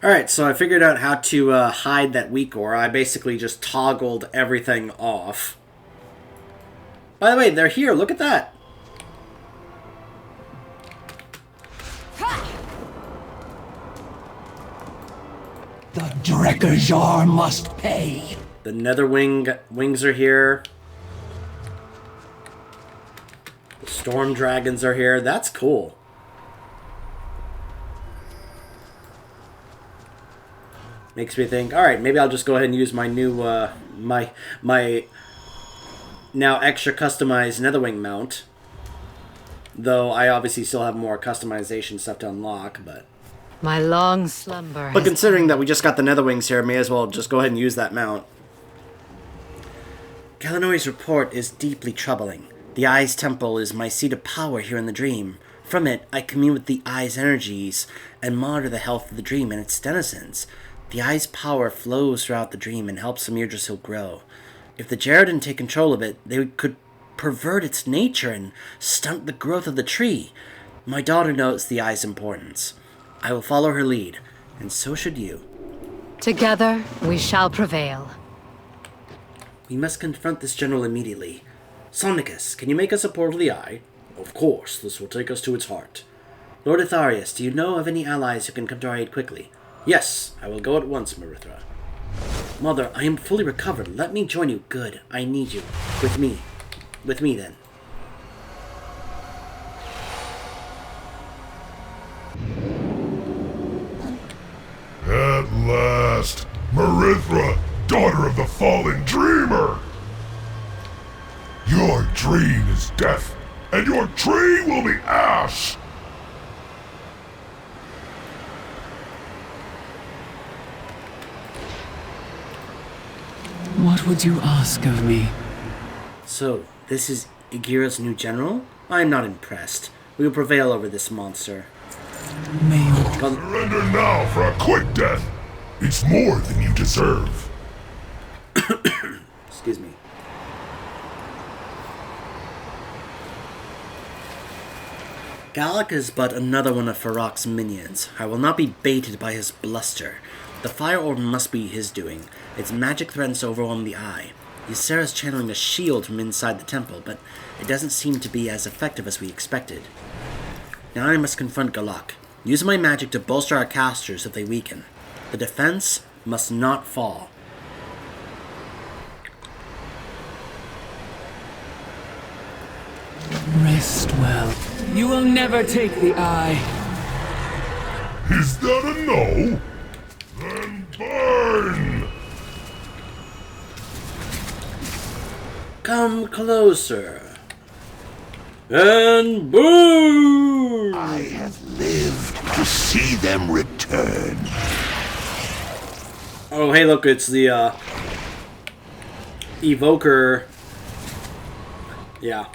Alright, so I figured out how to hide that weak ore. I basically just toggled everything off. By the way, they're here. Look at that. The Drekkerjar must pay. The nether wings are here. The storm dragons are here. That's cool. Makes me think, alright, maybe I'll just go ahead and use my new, my now extra customized netherwing mount. Though I obviously still have more customization stuff to unlock, but... My long slumber. But considering that we just got the netherwings here, I may as well just go ahead and use that mount. Galanori's report is deeply troubling. The Eye's temple is my seat of power here in the dream. From it, I commune with the Eye's energies and monitor the health of the dream and its denizens. The Eye's power flows throughout the dream and helps the Yggdrasil grow. If the Jaredin take control of it, they could pervert its nature and stunt the growth of the tree. My daughter knows the Eye's importance. I will follow her lead, and so should you. Together, we shall prevail. We must confront this general immediately. Sonicus, can you make us a portal to the Eye? Of course, this will take us to its heart. Lord Atharius, do you know of any allies who can come to our aid quickly? Yes, I will go at once, Marithra. Mother, I am fully recovered. Let me join you. Good, I need you. With me. With me, then. At last, Marithra, daughter of the fallen dreamer! Your dream is death, and your tree will be ash! What would you ask of me? So, this is Igira's new general? I am not impressed. We will prevail over this monster. May you... Surrender now for a quick death! It's more than you deserve. Excuse me. Galak is but another one of Farok's minions. I will not be baited by his bluster. The fire orb must be his doing. Its magic threatens to overwhelm the Eye. Ysera's channeling a shield from inside the temple, but it doesn't seem to be as effective as we expected. Now I must confront Galak. Use my magic to bolster our casters if they weaken. The defense must not fall. Rest well. You will never take the Eye. Is that a no? Then burn! Come closer. And boom! I have lived to see them return. Oh, hey, look, it's the, Evoker. Yeah.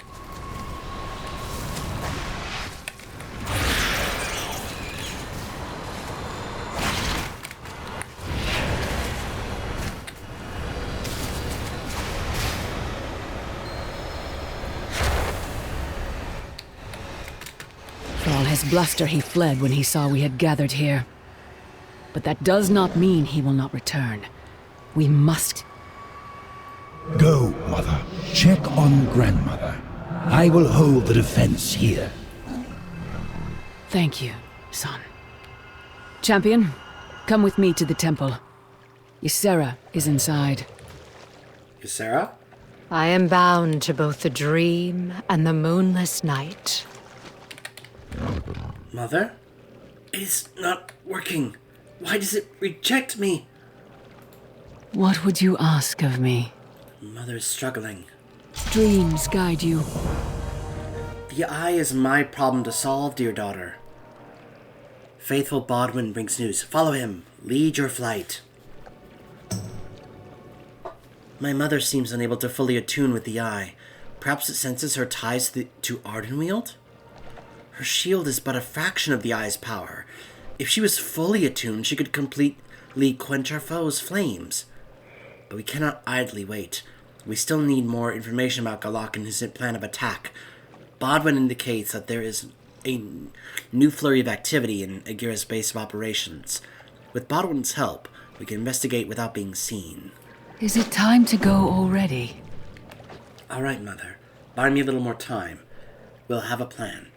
For all his bluster, he fled when he saw we had gathered here. But that does not mean he will not return. We must... Go, Mother. Check on Grandmother. I will hold the defense here. Thank you, son. Champion, come with me to the temple. Ysera is inside. Ysera? I am bound to both the dream and the moonless night. Mother? It's not working. Why does it reject me? What would you ask of me? Mother is struggling. Dreams guide you. The Eye is my problem to solve, dear daughter. Faithful Bodwin brings news. Follow him. Lead your flight. My mother seems unable to fully attune with the Eye. Perhaps it senses her ties to Ardenweald? Her shield is but a fraction of the Eye's power. If she was fully attuned, she could completely quench our foe's flames. But we cannot idly wait. We still need more information about Galak and his plan of attack. Bodwin indicates that there is a new flurry of activity in Agira's base of operations. With Bodwin's help, we can investigate without being seen. Is it time to go already? All right, Mother. Buy me a little more time. We'll have a plan.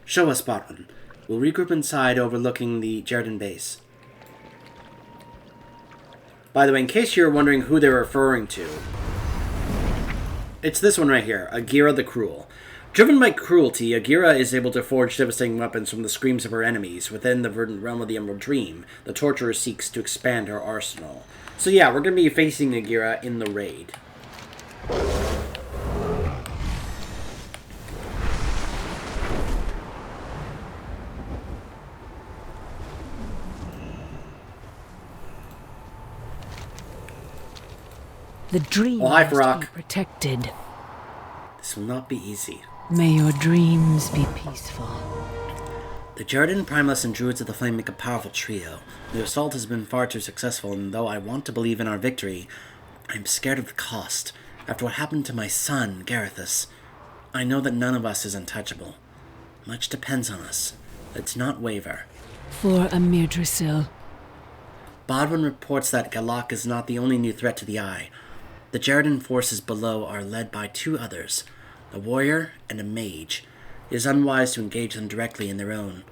Show us, Bodwin. We'll regroup inside overlooking the Jerdon base. By the way, in case you're wondering who they're referring to, it's this one right here, Agira the Cruel. Driven by cruelty, Agira is able to forge devastating weapons from the screams of her enemies. Within the verdant realm of the Emerald Dream, the Torturer seeks to expand her arsenal. So yeah, we're going to be facing Agira in the raid. The dream Oh, hi, must Farrak. be protected. This will not be easy. May your dreams be peaceful. The Jerdon, Primalist, and Druids of the Flame make a powerful trio. The assault has been far too successful, and though I want to believe in our victory, I'm scared of the cost. After what happened to my son, Garethus, I know that none of us is untouchable. Much depends on us. Let's not waver. For Amir Drasil. Bodwin reports that Galak is not the only new threat to the Eye. The Jerdon forces below are led by two others, a warrior and a mage. It is unwise to engage them directly in their own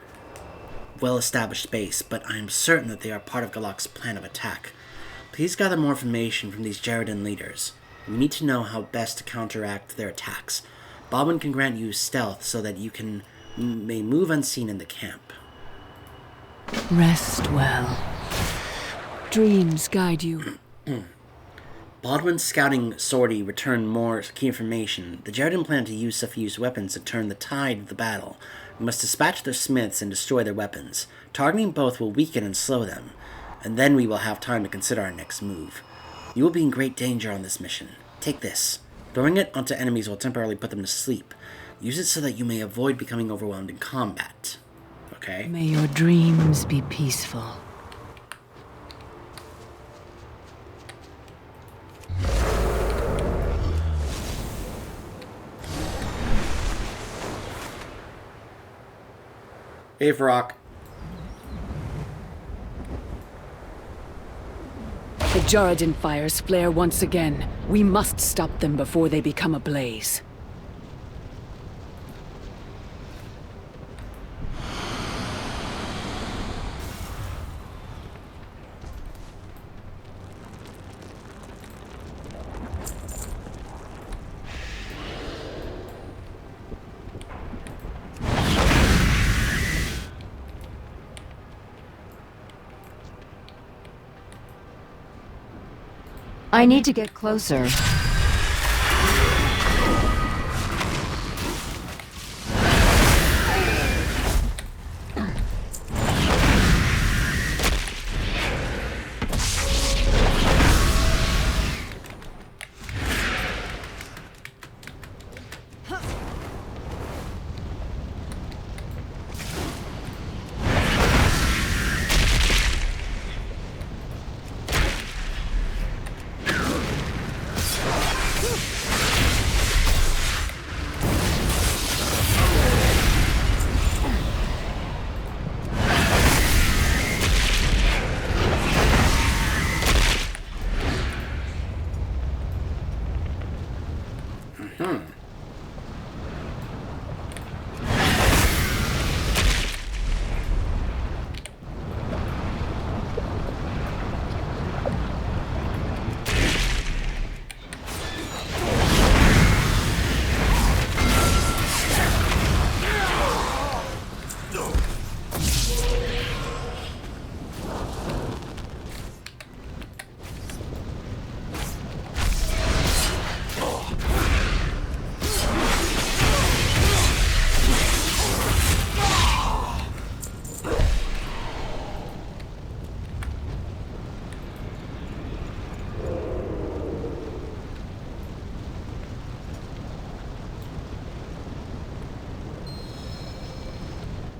well-established base, but I am certain that they are part of Galak's plan of attack. Please gather more information from these Jerdon leaders. We need to know how best to counteract their attacks. Bodwin can grant you stealth so that you may move unseen in the camp. Rest well. Dreams guide you. Bodwin's scouting sortie returned more key information. The Jerdon plan to use suffused weapons to turn the tide of the battle. We must dispatch their smiths and destroy their weapons. Targeting both will weaken and slow them, and then we will have time to consider our next move. You will be in great danger on this mission. Take this. Throwing it onto enemies will temporarily put them to sleep. Use it so that you may avoid becoming overwhelmed in combat. Okay? May your dreams be peaceful. Hey, Farrak. The Jaredin fires flare once again. We must stop them before they become ablaze. I need to get closer.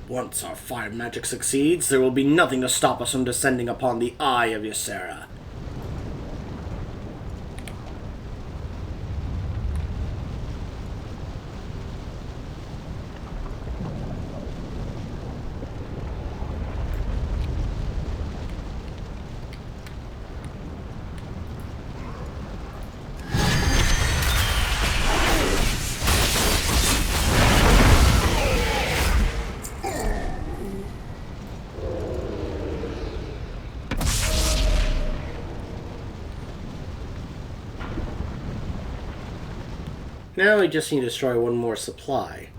Once our fire magic succeeds, there will be nothing to stop us from descending upon the Eye of Ysera. Now we just need to destroy one more supply.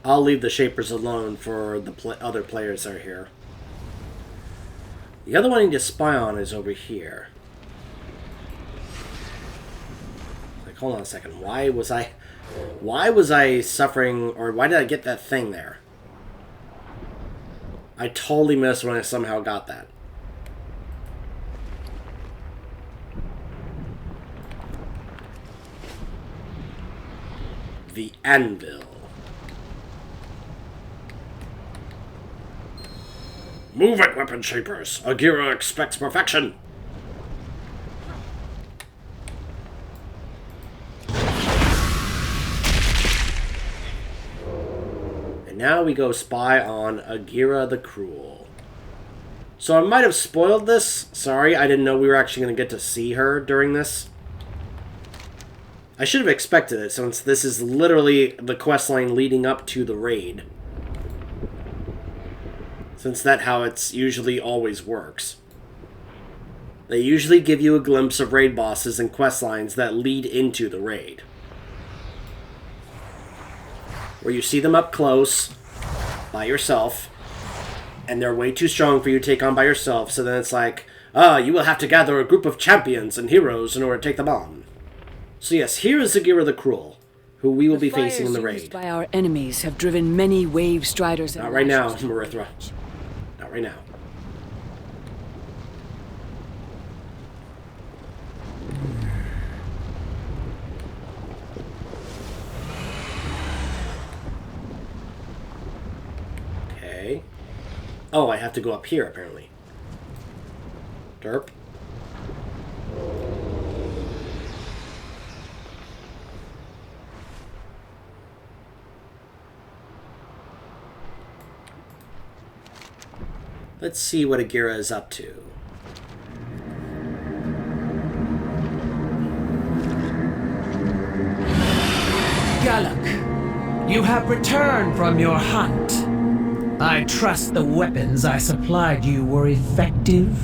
I'll leave the Shapers alone for the other players that are here. The other one I need to spy on is over here. Like, hold on a second. Why was I suffering, or why did I get that thing there? I totally missed when I somehow got that. The anvil. Move it, weapon shapers! Agira expects perfection! And now we go spy on Agira the Cruel. So I might have spoiled this. Sorry, I didn't know we were actually going to get to see her during this. I should have expected it, since this is literally the questline leading up to the raid. Since that's how it's usually always works. They usually give you a glimpse of raid bosses and questlines that lead into the raid. Where you see them up close, by yourself, and they're way too strong for you to take on by yourself, so then it's like, you will have to gather a group of champions and heroes in order to take them on. So yes, here is Agira the Cruel, who we will be facing in the raid. By our enemies have driven many wave striders. Not right now, Marithra. Not right now. Okay. Oh, I have to go up here, apparently. Derp. Let's see what Agira is up to. Galak, you have returned from your hunt. I trust the weapons I supplied you were effective.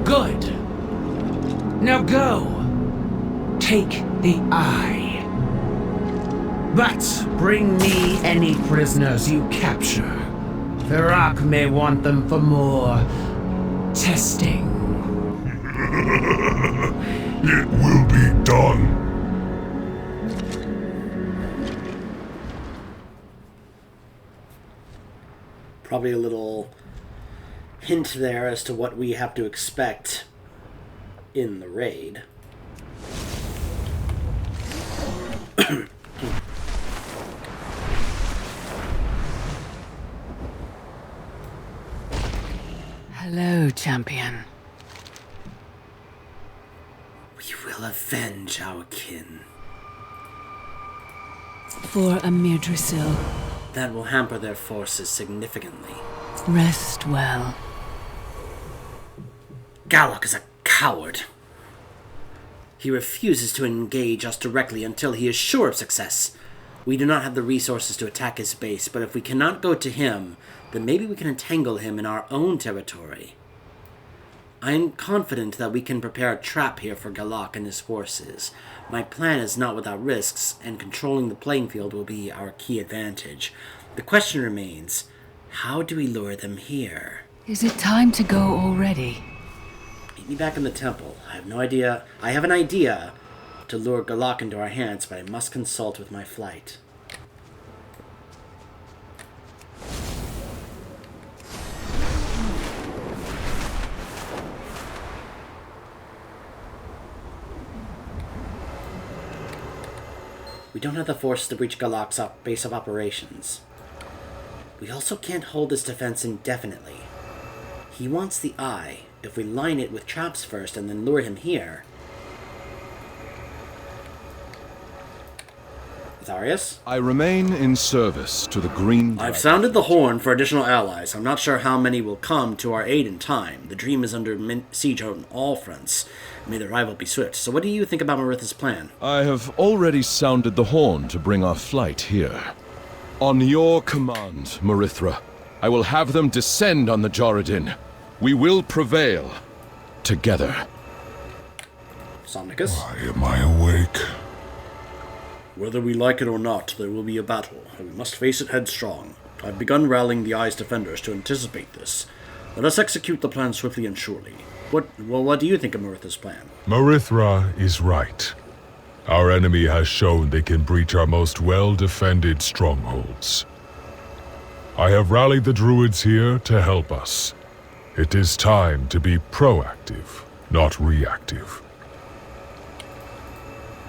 Good. Now go. Take the eye. But bring me any prisoners you capture. Virak may want them for more testing. It will be done. Probably a little hint there as to what we have to expect in the raid. Hello, champion. We will avenge our kin. For Amir Drasil. That will hamper their forces significantly. Rest well. Galak is a coward. He refuses to engage us directly until he is sure of success. We do not have the resources to attack his base, but if we cannot go to him, then maybe we can entangle him in our own territory. I am confident that we can prepare a trap here for Galak and his forces. My plan is not without risks, and controlling the playing field will be our key advantage. The question remains, how do we lure them here? Is it time to go already? Meet me back in the temple. I have no idea. I have an idea to lure Galak into our hands, but I must consult with my flight. We don't have the force to breach Galak's base of operations. We also can't hold his defense indefinitely. He wants the eye. If we line it with traps first and then lure him here... Atharius? I remain in service to the Green I've sounded the horn for additional allies. I'm not sure how many will come to our aid in time. The dream is under siege on all fronts. May the rival be swift. So what do you think about Maritha's plan? I have already sounded the horn to bring our flight here. On your command, Marithra, I will have them descend on the Joradin. We will prevail. together. Somnicus? Why am I awake? Whether we like it or not, there will be a battle, and we must face it headstrong. I've begun rallying the Eye's defenders to anticipate this. Let us execute the plan swiftly and surely. What do you think of Maritha's plan? Marithra is right. Our enemy has shown they can breach our most well-defended strongholds. I have rallied the druids here to help us. It is time to be proactive, not reactive.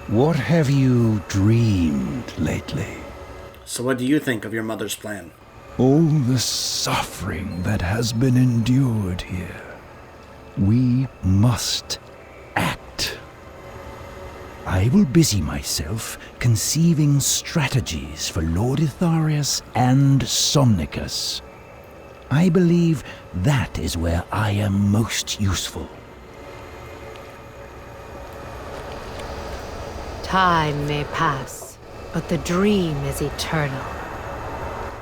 What have you dreamed lately? So what do you think of your mother's plan? All the suffering that has been endured here. We must act. I will busy myself conceiving strategies for Lord Itharius and Somnicus. I believe that is where I am most useful. Time may pass, but the dream is eternal.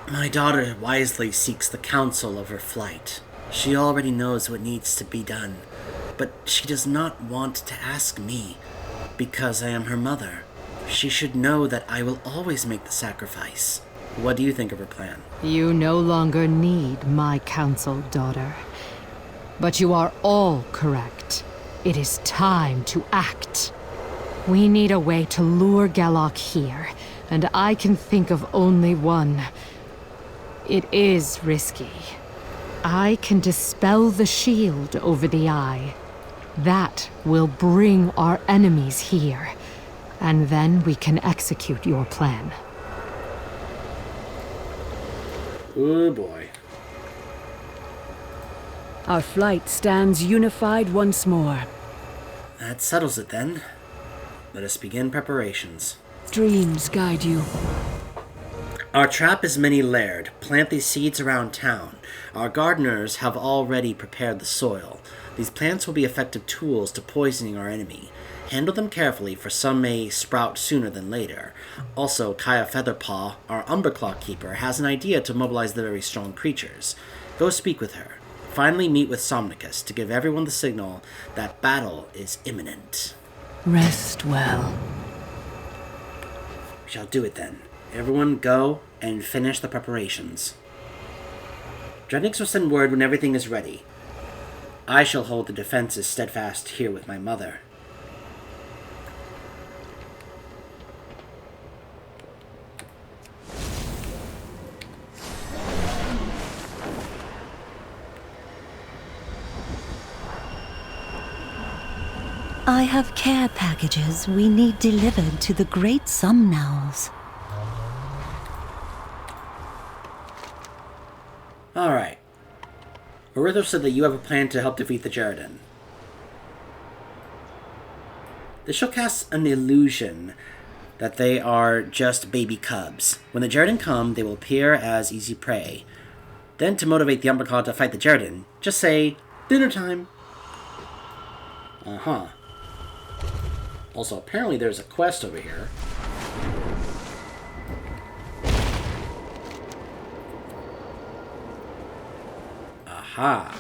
My daughter wisely seeks the counsel of her flight. She already knows what needs to be done, but she does not want to ask me, because I am her mother. She should know that I will always make the sacrifice. What do you think of her plan? You no longer need my counsel, daughter. But you are all correct. It is time to act. We need a way to lure Galok here, and I can think of only one. It is risky. I can dispel the shield over the Eye. That will bring our enemies here, and then we can execute your plan. Oh boy. Our flight stands unified once more. That settles it then. Let us begin preparations. Dreams guide you. Our trap is many-layered. Plant these seeds around town. Our gardeners have already prepared the soil. These plants will be effective tools to poisoning our enemy. Handle them carefully, for some may sprout sooner than later. Also, Kaya Featherpaw, our Umberclaw keeper, has an idea to mobilize the very strong creatures. Go speak with her. Finally meet with Somnicus to give everyone the signal that battle is imminent. Rest well. We shall do it then. Everyone go and finish the preparations. Dreadnix will send word when everything is ready. I shall hold the defenses steadfast here with my mother. I have care packages we need delivered to the Great Sumnowls. Alright. Marithra said that you have a plan to help defeat the Jerden. This shall cast an illusion that they are just baby cubs. When the Jerden come, they will appear as easy prey. Then to motivate the Umberclaw to fight the Jerden, just say, dinner time. Uh-huh. Also, apparently there's a quest over here. Aha.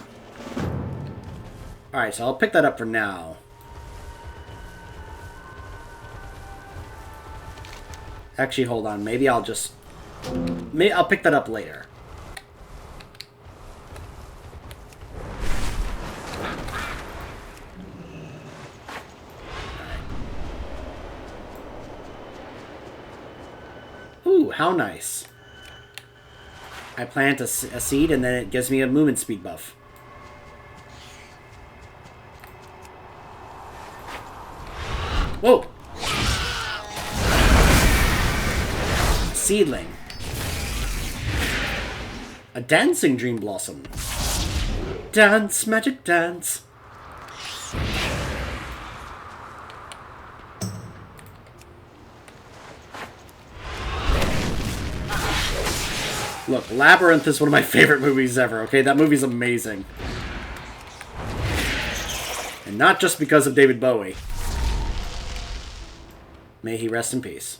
Alright, so I'll pick that up for now. Actually, hold on. Maybe I'll pick that up later. Ooh, how nice. I plant a seed and then it gives me a movement speed buff. Whoa! Seedling. A dancing dream blossom. Dance, magic dance. Look, Labyrinth is one of my favorite movies ever, okay? That movie's amazing. And not just because of David Bowie. May he rest in peace.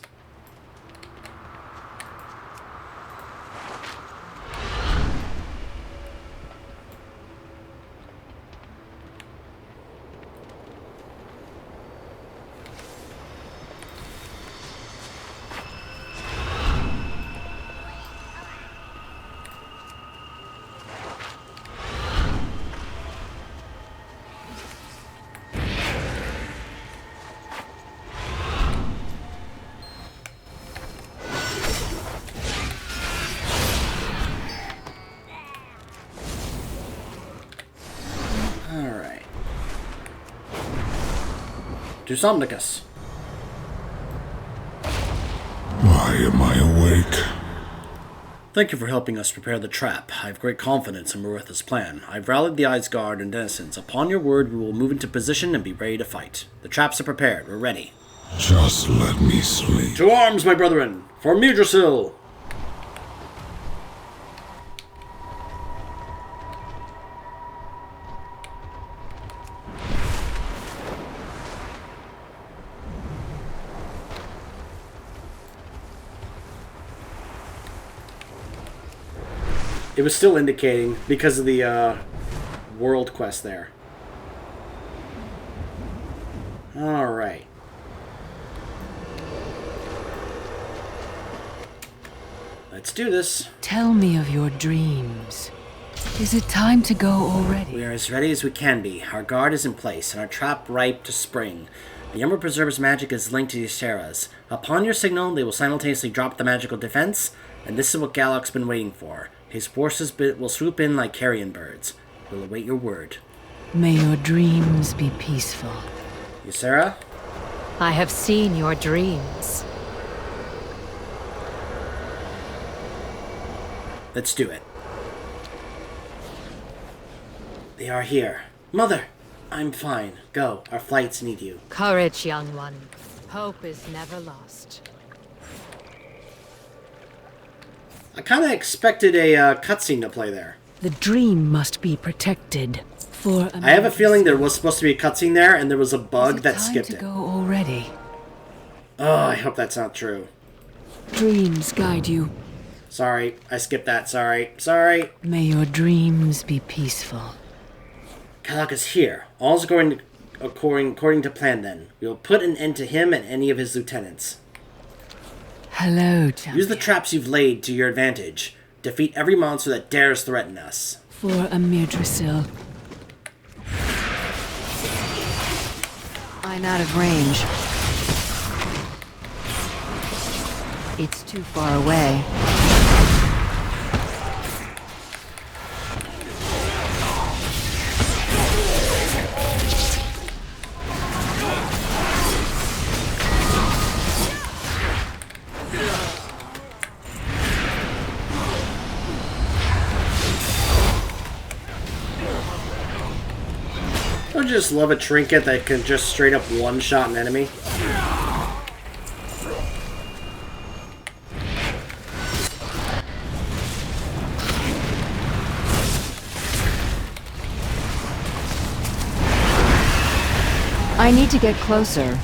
to Somnicus. Why am I awake? Thank you for helping us prepare the trap. I have great confidence in Maritha's plan. I've rallied the Eyes Guard and denizens. Upon your word, we will move into position and be ready to fight. The traps are prepared. We're ready. Just let me sleep. To arms, my brethren! For Mudrasil! It was still indicating because of the world quest there. Alright. Let's do this. Tell me of your dreams. Is it time to go already? We are as ready as we can be. Our guard is in place, and our trap ripe to spring. The Ember Preserver's magic is linked to Ysera's. Upon your signal, they will simultaneously drop the magical defense, and this is what Galok's been waiting for. His forces will swoop in like carrion birds. We'll await your word. May your dreams be peaceful. Ysera? I have seen your dreams. Let's do it. They are here. Mother! I'm fine. Go. Our flights need you. Courage, young one. Hope is never lost. I kind of expected a cutscene to play there. The dream must be protected. For I have a feeling there was supposed to be a cutscene there, and there was a bug that skipped it. it. Go already. Oh, I hope that's not true. Dreams guide you. Sorry, I skipped that. Sorry. May your dreams be peaceful. Galok is here. All's going according to plan then. We will put an end to him and any of his lieutenants. Hello, champion. Use the traps you've laid to your advantage. Defeat every monster that dares threaten us. For Amirdrasil. I'm out of range. It's too far away. Don't you just love a trinket that can just straight up one-shot an enemy? I need to get closer.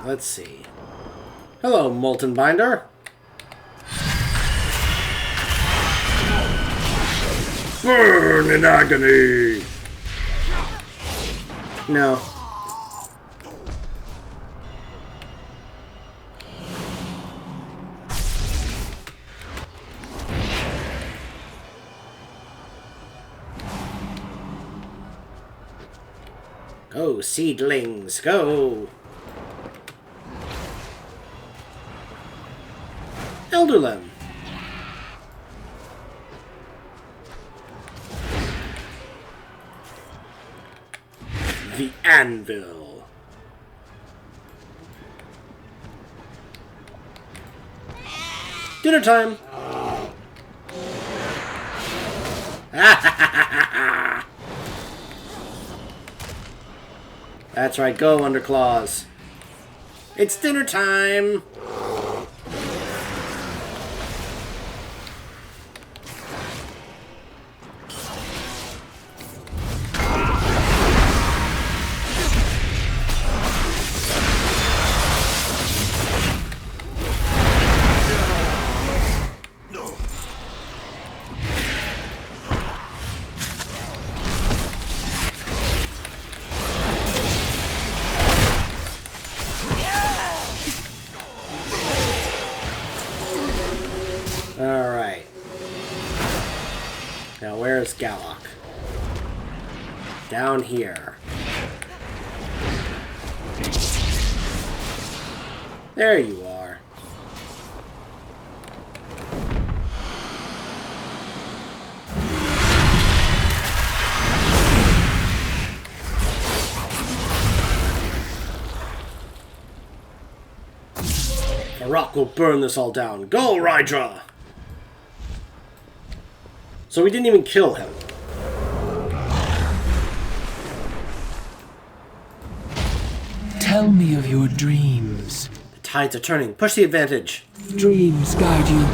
Let's see. Hello, Molten Binder. Burn in agony! No. Go, seedlings, go! Elderlem. The Anvil. Dinner time. That's right, go Underclaws. It's dinner time. is Galak? Down here. There you are. A rock will burn this all down. Go, Rydra! So we didn't even kill him. Tell me of your dreams. The tides are turning. Push the advantage. Dreams guide you.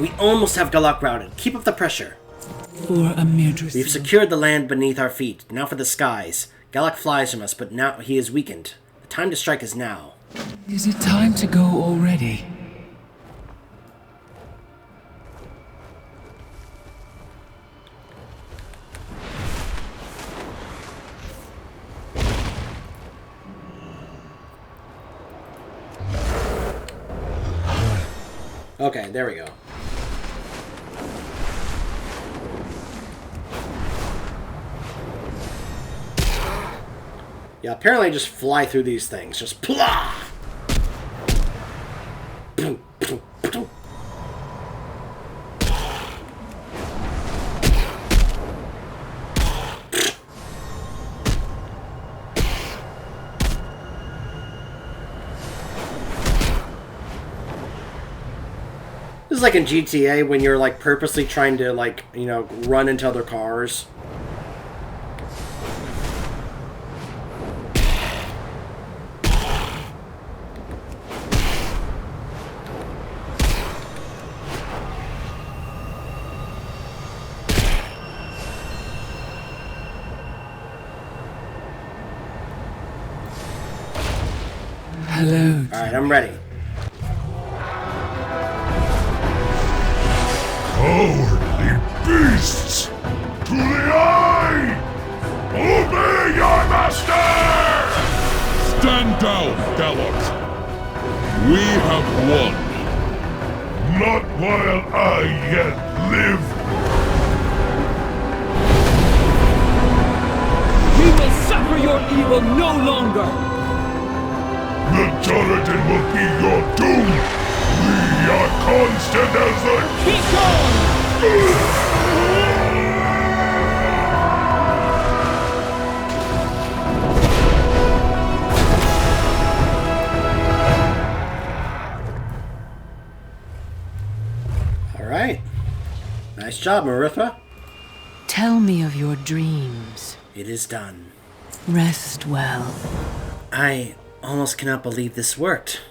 We almost have Galak routed. Keep up the pressure. For a Mirdrasil. We've secured the land beneath our feet. Now for the skies. Galak flies from us, but now he is weakened. The time to strike is now. Is it time to go already? Okay, there we go. Yeah, apparently I just fly through these things. Just plah! This is like in GTA when you're like purposely trying to like, you know, run into other cars. Hello. Alright, I'm ready. Cowardly beasts! To the eye! Obey your master! Stand down, Galak. We have won. Not while I yet live. We will suffer your evil no longer. The Turretin will be your doom! We are constant as the... Keep going! Alright. Nice job, Marithra. Tell me of your dreams. It is done. Rest well. I almost cannot believe this worked.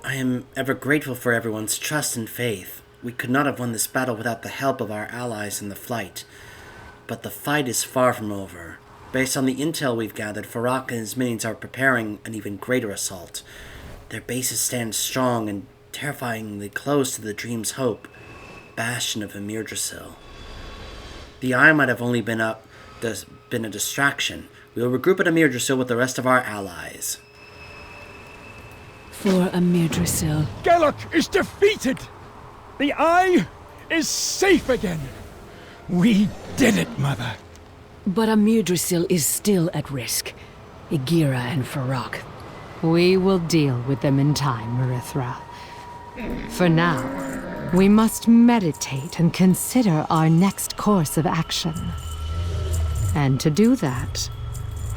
I am ever grateful for everyone's trust and faith. We could not have won this battle without the help of our allies in the flight. But the fight is far from over. Based on the intel we've gathered, Farak and his minions are preparing an even greater assault. Their bases stand strong and terrifyingly close to the Dream's Hope, bastion of Emir Drasil. The Eye might have only been a distraction. We will regroup at Emir Drasil with the rest of our allies. For Emir Drasil. Galak is defeated! The Eye is safe again! We did it, Mother! But Emir Drasil is still at risk. Igira and Farak. We will deal with them in time, Marithra. For now, we must meditate and consider our next course of action. And to do that,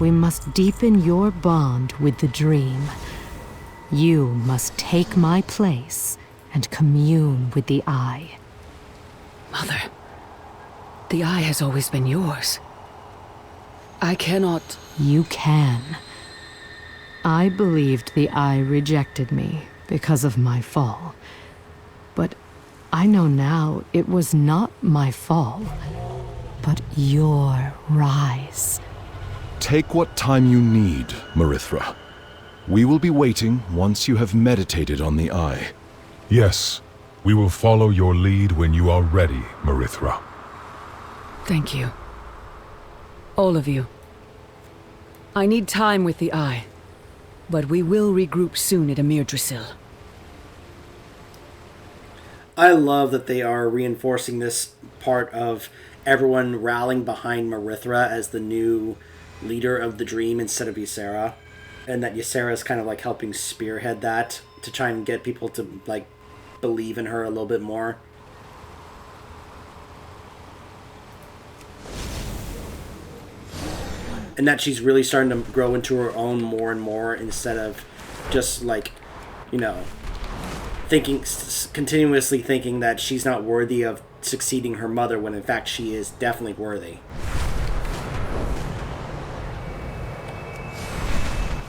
we must deepen your bond with the Dream. You must take my place and commune with the Eye. Mother, the Eye has always been yours. I cannot... You can. I believed the Eye rejected me because of my fall. But I know now it was not my fall, but your rise. Take what time you need, Marithra. We will be waiting once you have meditated on the Eye. Yes, we will follow your lead when you are ready, Marithra. Thank you. All of you. I need time with the Eye, but we will regroup soon at Emir Drasil. I love that they are reinforcing this part of everyone rallying behind Marithra as the new leader of the Dream instead of Ysera, and that Ysera is kind of like helping spearhead that to try and get people to like believe in her a little bit more. And that she's really starting to grow into her own more and more, instead of just like, you know, continuously thinking that she's not worthy of succeeding her mother, when in fact she is definitely worthy.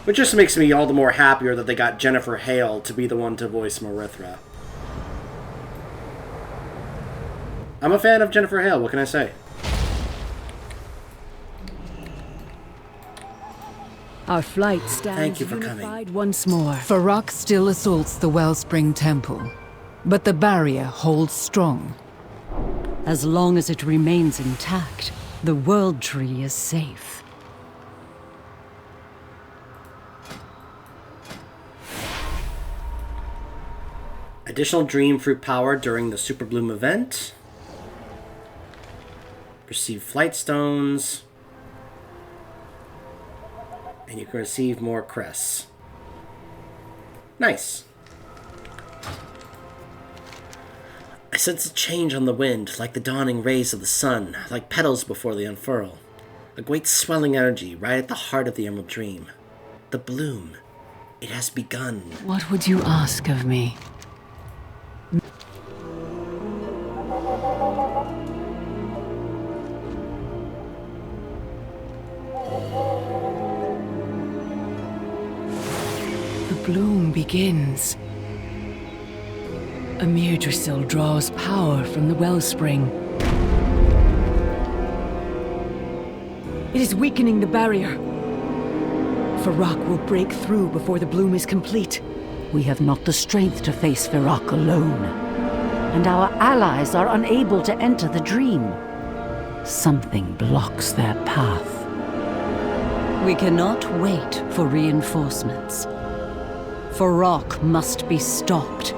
Which just makes me all the more happier that they got Jennifer Hale to be the one to voice Marithra. I'm a fan of Jennifer Hale, what can I say? Our flight stands Thank you for coming. unified once more. Farak still assaults the Wellspring Temple, but the barrier holds strong. As long as it remains intact, the World Tree is safe. Additional Dream Fruit power during the Super Bloom event. Receive Flight Stones. And you can receive more crests. Nice. I sense a change on the wind, like the dawning rays of the sun, like petals before they unfurl. A great swelling energy right at the heart of the Emerald Dream. The bloom. It has begun. What would you ask of me? The bloom begins. Amir draws power from the wellspring. It is weakening the barrier. Farak will break through before the bloom is complete. We have not the strength to face Farak alone. And our allies are unable to enter the Dream. Something blocks their path. We cannot wait for reinforcements. Farak must be stopped,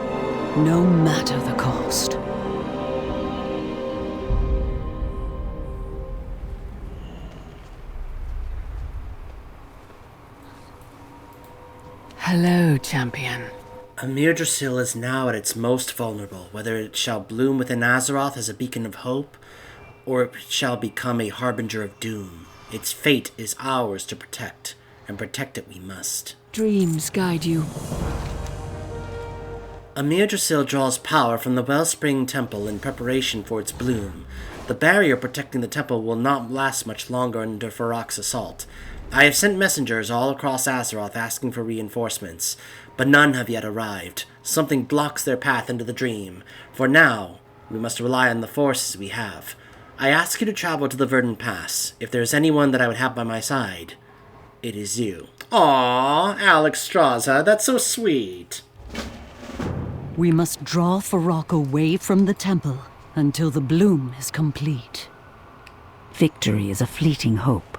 no matter the cost. Hello, champion. Amir Drasil is now at its most vulnerable, whether it shall bloom within Azeroth as a beacon of hope, or it shall become a harbinger of doom. Its fate is ours to protect, and protect it we must. Dreams guide you. Amir Drasil draws power from the Wellspring Temple in preparation for its bloom. The barrier protecting the temple will not last much longer under Farak's assault. I have sent messengers all across Azeroth asking for reinforcements, but none have yet arrived. Something blocks their path into the Dream. For now, we must rely on the forces we have. I ask you to travel to the Verdant Pass. If there is anyone that I would have by my side, it is you. Aww, Alex Straza, that's so sweet. We must draw Farak away from the temple until the bloom is complete. Victory is a fleeting hope.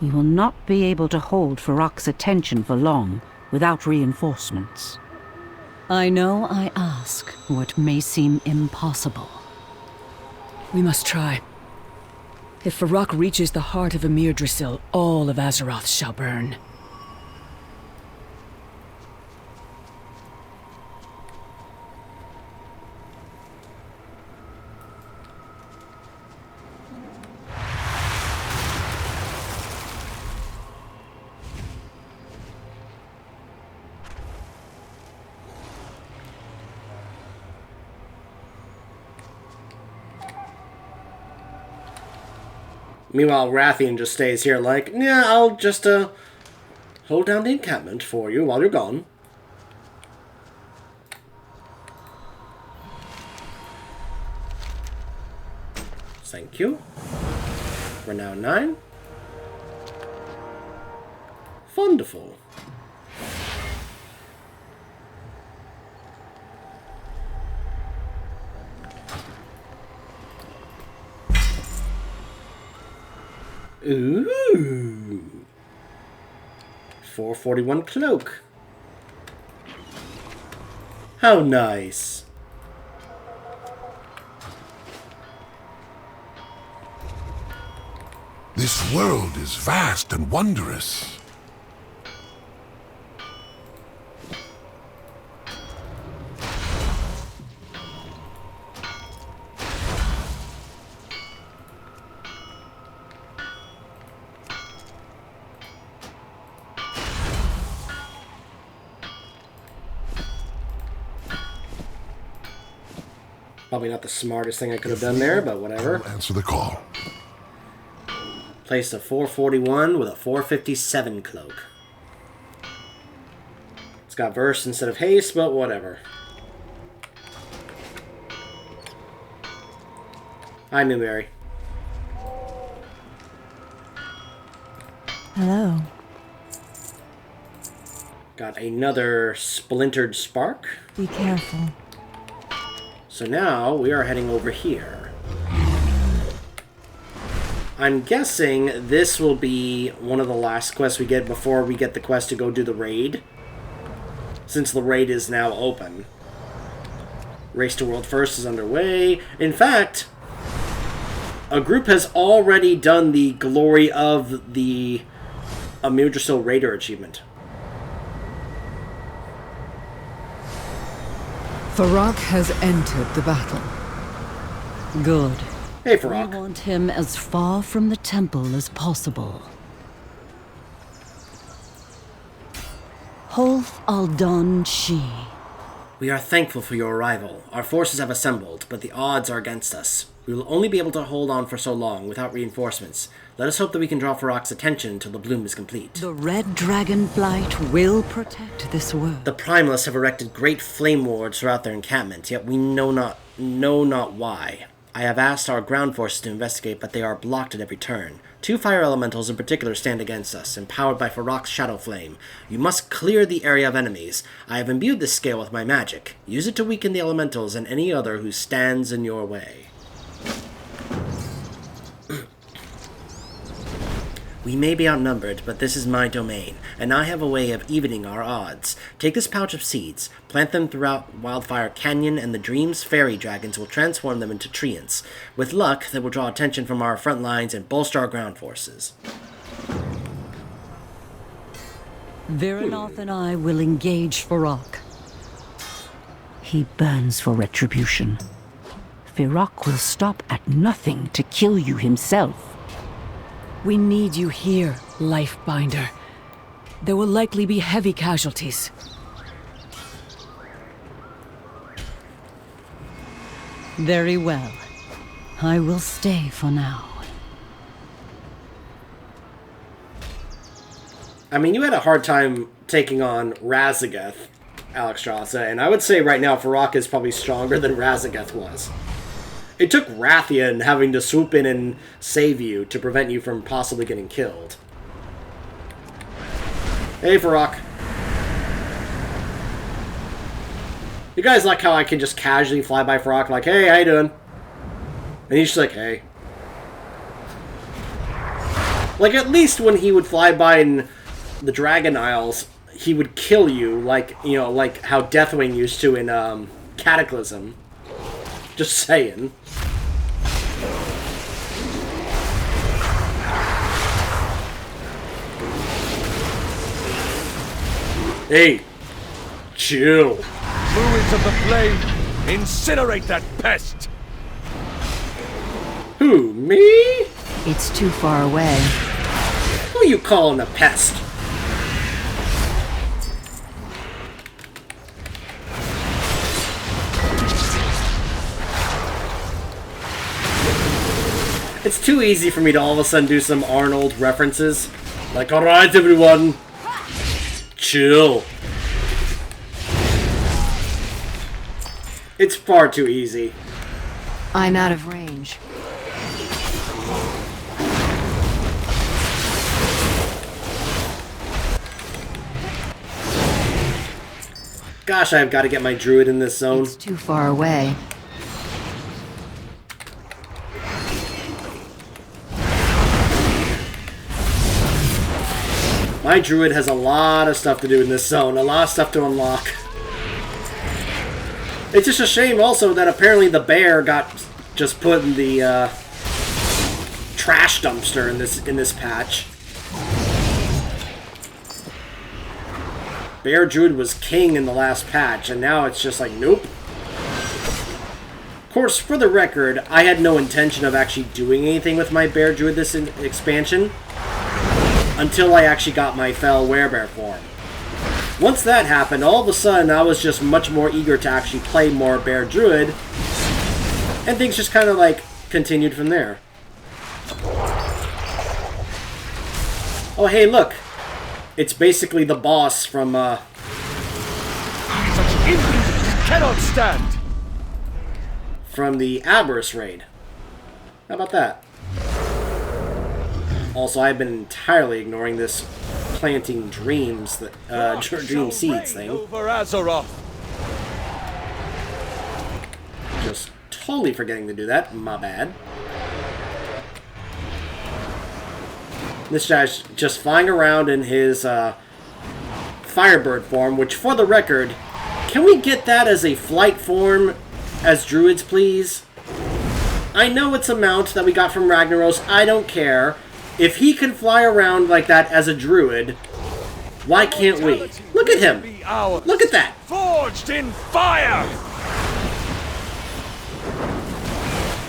We will not be able to hold Farak's attention for long without reinforcements. I know I ask what may seem impossible. We must try. If Farak reaches the heart of Amir Drasil, all of Azeroth shall burn. Meanwhile, Rathian just stays here like, yeah, I'll just, hold down the encampment for you while you're gone. Thank you. We're now 9. Wonderful. Ooh. 441 cloak. How nice. This world is vast and wondrous. Probably not the smartest thing I could have done there, but whatever. I'll answer the call. Placed a 441 with a 457 cloak. It's got burst instead of haste, but whatever. Hi, Newberry. Hello. Got another splintered spark. Be careful. So now we are heading over here. I'm guessing this will be one of the last quests we get before we get the quest to go do the raid. Since the raid is now open. Race to World First is underway. In fact, a group has already done the Glory of the Amildrasil Raider achievement. Farak has entered the battle. Good. Hey, We Farak. want him as far from the temple as possible. Holth Aldon Shi. We are thankful for your arrival. Our forces have assembled, but the odds are against us. We will only be able to hold on for so long without reinforcements. Let us hope that we can draw Farak's attention until the bloom is complete. The Red Dragonflight will protect this world. The Primalists have erected great flame wards throughout their encampment, yet we know not why. I have asked our ground forces to investigate, but they are blocked at every turn. 2 fire elementals in particular stand against us, empowered by Farak's shadow flame. You must clear the area of enemies. I have imbued this scale with my magic. Use it to weaken the elementals and any other who stands in your way. We may be outnumbered, but this is my domain, and I have a way of evening our odds. Take this pouch of seeds, plant them throughout Wildfire Canyon, and the Dream's fairy dragons will transform them into treants. With luck, they will draw attention from our front lines and bolster our ground forces. Viranoth and I will engage Farak. He burns for retribution. Firak will stop at nothing to kill you himself. We need you here, Lifebinder. There will likely be heavy casualties. Very well. I will stay for now. I mean, you had a hard time taking on Razageth, Alexstrasza, and I would say right now Farak is probably stronger than Razageth was. It took Rathian having to swoop in and save you to prevent you from possibly getting killed. Hey, Farak. You guys like how I can just casually fly by Farak like, hey, how you doing? And he's just like, hey. Like, at least when he would fly by in the Dragon Isles, he would kill you, like, you know, like how Deathwing used to in Cataclysm. Just saying. Hey, chill. Fluids of the flame, incinerate that pest! Who, me? It's too far away. Who you calling a pest? It's too easy for me to all of a sudden do some Arnold references. Like, alright everyone, chill. It's far too easy. I'm out of range. Gosh, I've got to get my druid in this zone. It's too far away. My druid has a lot of stuff to do in this zone, a lot of stuff to unlock. It's just a shame also that apparently the bear got just put in the trash dumpster in this patch. Bear Druid was king in the last patch, and now it's just like, nope. Of course, for the record, I had no intention of actually doing anything with my Bear Druid this expansion until I actually got my Fel Werebear form. Once that happened, all of a sudden I was just much more eager to actually play more Bear Druid, and things just kind of like continued from there. Oh hey, look! It's basically the boss from Such impudence cannot stand! From the Aberrus raid. How about that? Also, I've been entirely ignoring this planting dreams, dream seeds thing. Over Azeroth. Just totally forgetting to do that. My bad. This guy's just flying around in his Firebird form, which, for the record, can we get that as a flight form as druids, please? I know it's a mount that we got from Ragnaros. I don't care. If he can fly around like that as a druid, why can't we? Look at him. Look at that. Forged in fire.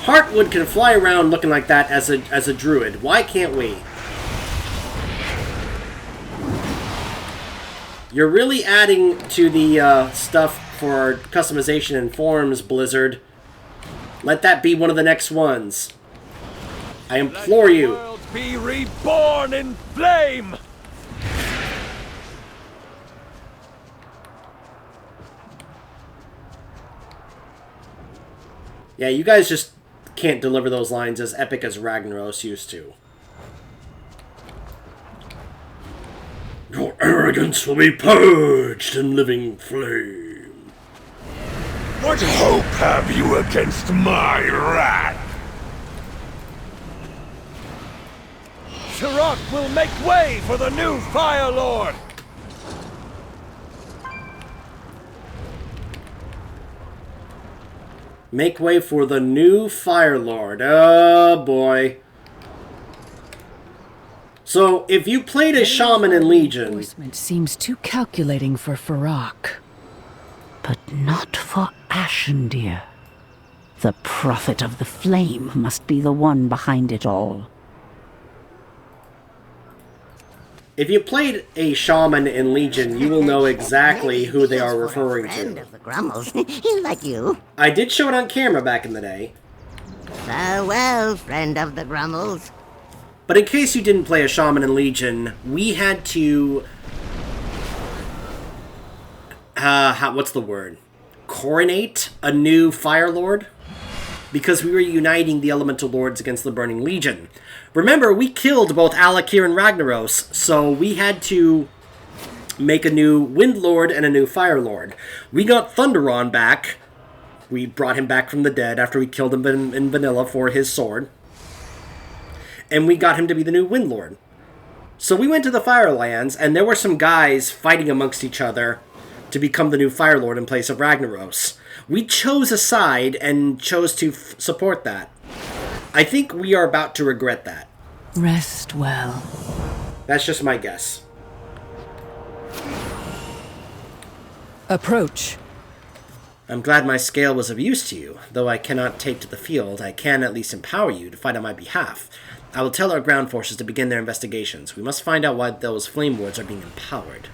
Heartwood can fly around looking like that as a druid. Why can't we? You're really adding to the stuff for customization and forms, Blizzard. Let that be one of the next ones. I implore you. Let the world be reborn in flame. Yeah, you guys just can't deliver those lines as epic as Ragnaros used to. Your arrogance will be purged in living flame. What hope have you against my wrath? Sharok will make way for the new Fire Lord. Make way for the new Fire Lord. Oh boy. So, if you played a Shaman in Legion... Enforcement seems too calculating for Farak. But not for Ashendir. The Prophet of the Flame must be the one behind it all. If you played a Shaman in Legion, you will know exactly who they are referring Friend to. of the Grummels, like you. I did show it on camera back in the day. Farewell, friend of the Grummels. But in case you didn't play a Shaman in Legion, we had to... what's the word? Coronate a new Fire Lord? Because we were uniting the Elemental Lords against the Burning Legion. Remember, we killed both Alakir and Ragnaros, so we had to make a new Wind Lord and a new Fire Lord. We got Thunderon back. We brought him back from the dead after we killed him in vanilla for his sword. And we got him to be the new Wind Lord. So we went to the Firelands, and there were some guys fighting amongst each other to become the new Fire Lord in place of Ragnaros. We chose a side and chose to support that. I think we are about to regret that. Rest well. That's just my guess. Approach. I'm glad my scale was of use to you. Though I cannot take to the field, I can at least empower you to fight on my behalf. I will tell our ground forces to begin their investigations. We must find out why those flame wards are being empowered.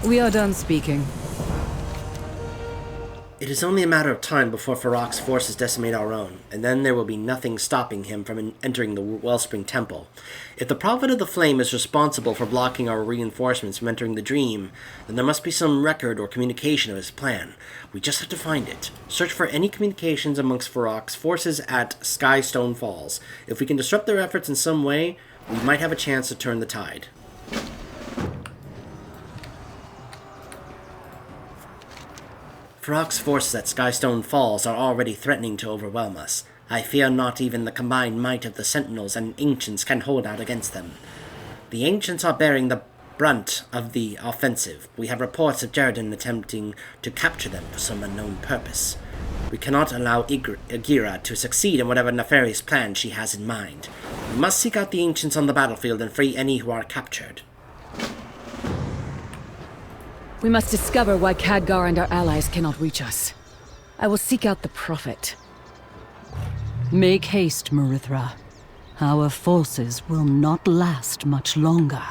We are done speaking. It is only a matter of time before Farak's forces decimate our own, and then there will be nothing stopping him from entering the Wellspring Temple. If the Prophet of the Flame is responsible for blocking our reinforcements from entering the Dream, then there must be some record or communication of his plan. We just have to find it. Search for any communications amongst Farak's forces at Skystone Falls. If we can disrupt their efforts in some way, we might have a chance to turn the tide. Farak's forces at Skystone Falls are already threatening to overwhelm us. I fear not even the combined might of the Sentinels and Ancients can hold out against them. The Ancients are bearing the brunt of the offensive. We have reports of Jaredin attempting to capture them for some unknown purpose. We cannot allow Agira to succeed in whatever nefarious plan she has in mind. We must seek out the ancients on the battlefield and free any who are captured. We must discover why Khadgar and our allies cannot reach us. I will seek out the Prophet. Make haste, Marithra. Our forces will not last much longer.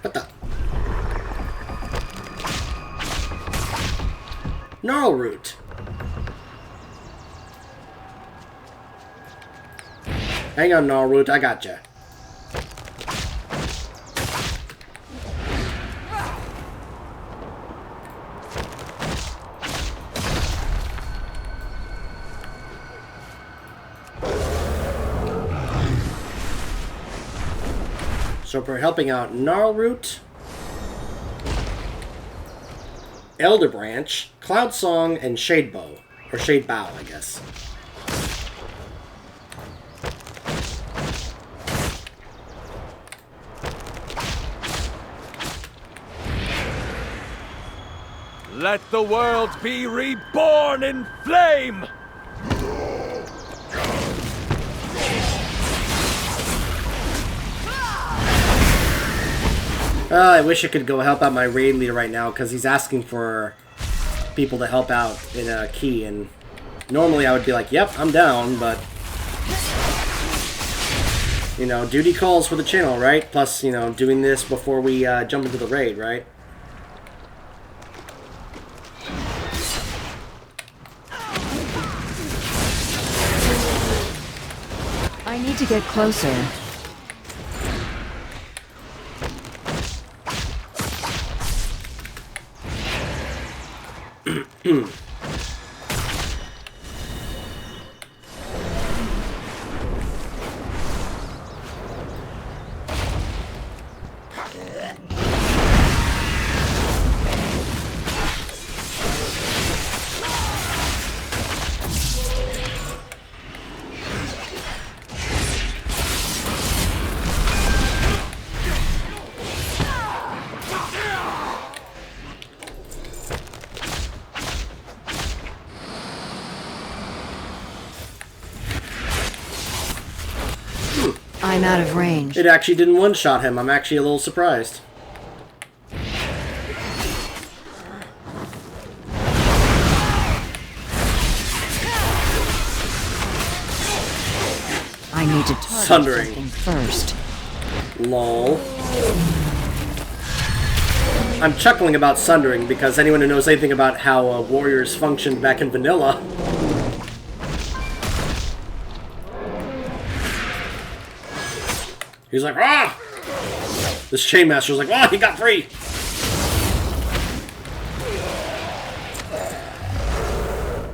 What the? Gnarl root. Hang on, Gnarl root, I gotcha. So we're helping out Gnarlroot, Elder Branch, Cloud Song, and Shadebow. Or Shadebow, I guess. Let the world be reborn in flame! I wish I could go help out my raid leader right now, because he's asking for people to help out in a key, and normally I would be like, yep, I'm down, but, you know, duty calls for the channel, right? Plus, you know, doing this before we jump into the raid, right? I need to get closer. I'm out of range. It actually didn't one-shot him. I'm actually a little surprised. I need to target Sundering. something first. Lol. I'm chuckling about Sundering because anyone who knows anything about how warriors functioned back in vanilla. He's like, ah! This Chainmaster's like, ah, he got free!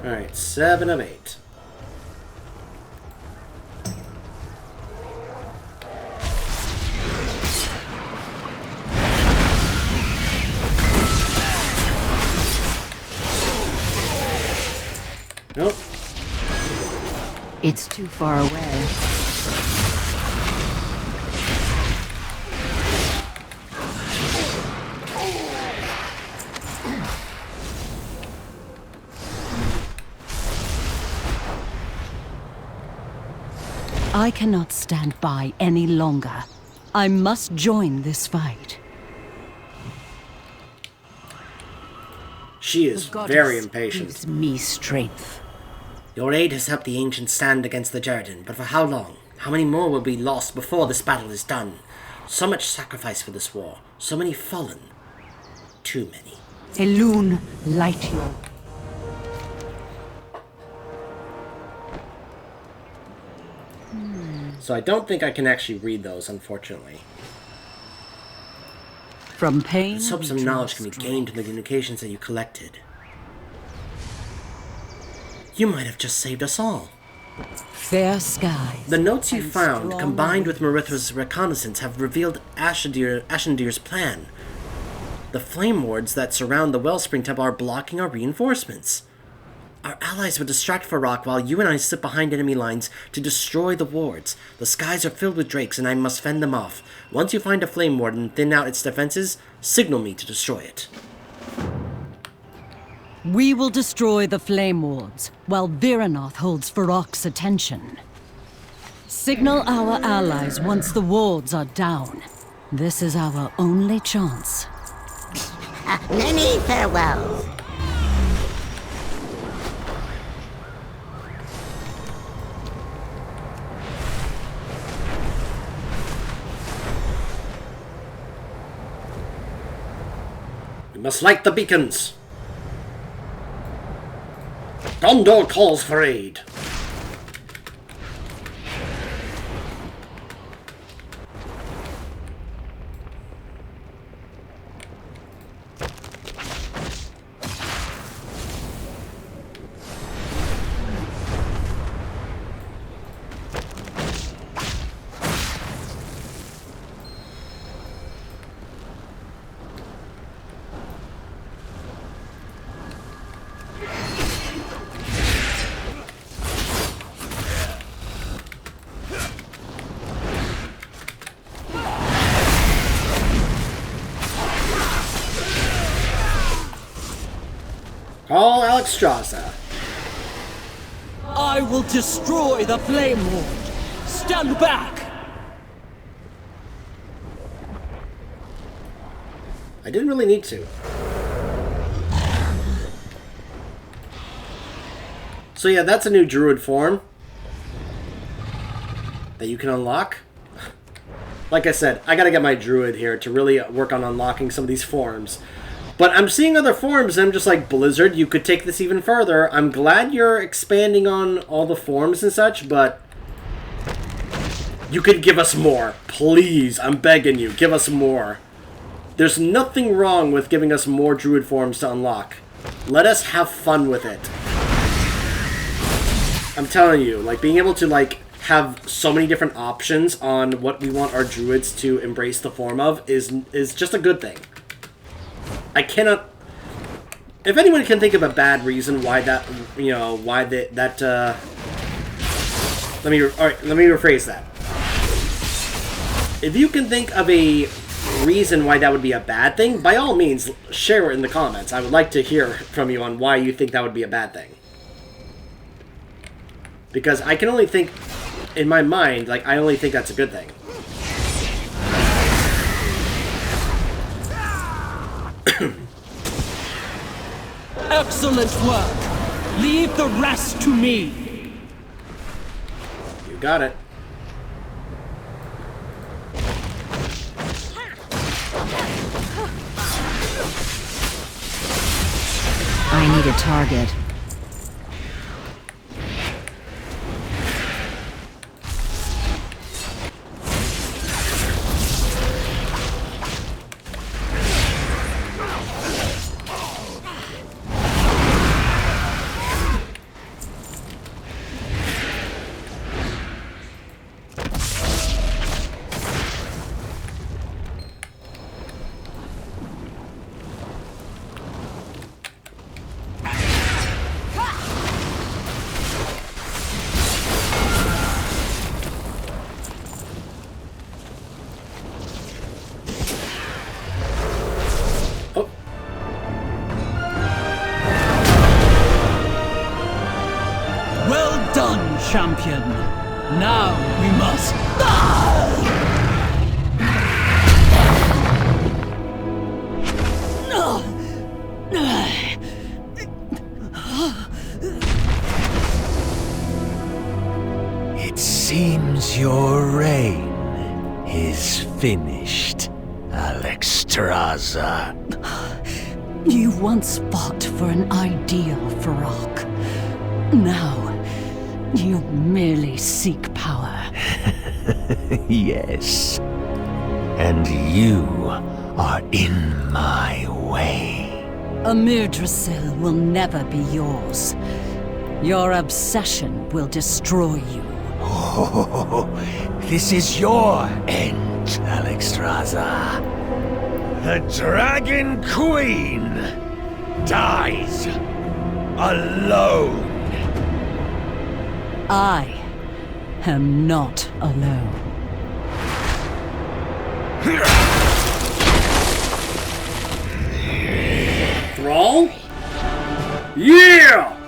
Alright, 7 of 8. Nope. It's too far away. I cannot stand by any longer. I must join this fight. She is very impatient. Gives me strength. Your aid has helped the ancients stand against the Jerdin, but for how long? How many more will be lost before this battle is done? So much sacrifice for this war. So many fallen. Too many. Elune, light you. So I don't think I can actually read those, unfortunately. From pain, Let's hope some knowledge can be gained from the communications that you collected. You might have just saved us all. fair skies. The notes you and found, strong combined with Marithra's reconnaissance, have revealed Ashendir's plan. The flame wards that surround the Wellspring Temple are blocking our reinforcements. Our allies would distract Farok while you and I sit behind enemy lines to destroy the wards. The skies are filled with drakes and I must fend them off. Once you find a flame ward and thin out its defenses, signal me to destroy it. We will destroy the flame wards, while Viranoth holds Farok's attention. Signal our allies once the wards are down. This is our only chance. Many farewells. We must light the beacons. Gondor calls for aid. Call Alexstrasza. I will destroy the flame ward. Stand back! I didn't really need to. So yeah, that's a new druid form that you can unlock. Like I said, I gotta get my druid here to really work on unlocking some of these forms. But I'm seeing other forms and I'm just like, Blizzard, you could take this even further. I'm glad you're expanding on all the forms and such, but you could give us more. Please, I'm begging you, give us more. There's nothing wrong with giving us more druid forms to unlock. Let us have fun with it. I'm telling you, like, being able to, like, have so many different options on what we want our druids to embrace the form of is just a good thing. I cannot... If anyone can think of a bad reason why that, you know, why let me rephrase that. If you can think of a reason why that would be a bad thing, by all means, share it in the comments. I would like to hear from you on why you think that would be a bad thing. Because I can only think, in my mind, like, I only think that's a good thing. Excellent work! Leave the rest to me! You got it. I need a target. Champion. Now we must... It seems your reign is finished, Alexstrasza. You once fought for an ideal, Farok. Now, you merely seek power. Yes. And you are in my way. Amir Drasil will never be yours. Your obsession will destroy you. Oh, this is your end, Alexstrasza. The Dragon Queen dies alone. I am not alone. Thrall? Yeah!